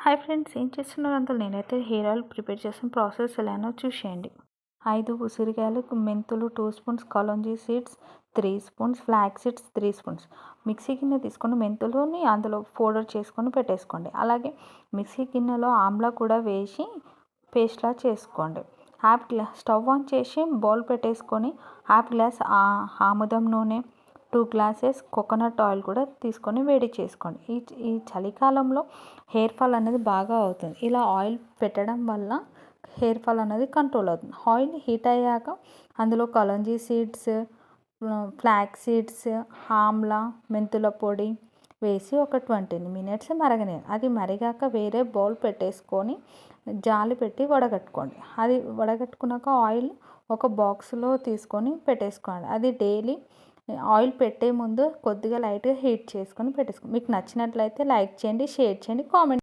Hi friends, ఏం చేస్తున్నారు అంతా? నేనైతే హెయిర్ ఆయిల్ ప్రిపేర్ చేసిన ప్రాసెస్ ఎలానో చూసేయండి. 5 ఉసిరికాయలు, మెంతులు 2 spoons, kalonji seeds 3 spoons, flax seeds 3 spoons. Mixie గిన్నె తీసుకొని మెంతులని అందులో పౌడర్ చేసుకొని పెట్టేసుకోండి. అలాగే మిక్సీ గిన్నెలో ఆమ్లా కూడా వేసి పేస్ట్లా చేసుకోండి. స్టవ్ ఆన్ చేసి బౌల్ పెట్టేసుకొని హాఫ్ గ్లాస్ ఆముదం నూనె, 2 గ్లాసెస్ కోకోనట్ ఆయిల్ కూడా తీసుకొని వేడి చేసుకోండి. ఈ చలికాలంలో హెయిర్ ఫాల్ అనేది బాగా అవుతుంది. ఇలా ఆయిల్ పెట్టడం వల్ల హెయిర్ ఫాల్ అనేది కంట్రోల్ అవుతుంది. ఆయిల్ హీట్ అయ్యాక అందులో kalonji seeds, flax seeds, amla, మెంతుల పొడి వేసి ఒక 20 మినిట్స్ మరగనివ్వండి. అది మరిగాక వేరే బౌల్ పెట్టేసుకొని జాలి పెట్టి వడగట్టుకోండి. అది వడగట్టుకున్నాక ఆయిల్ ఒక బాక్స్లో తీసుకొని పెట్టేసుకోండి. అది డైలీ ఆయిల్ పెట్టే ముందు కొద్దిగా లైట్గా హీట్ చేసుకొని పెట్టేసుకోండి. మీకు నచ్చినట్లయితే లైక్ చేయండి, షేర్ చేయండి, కామెంట్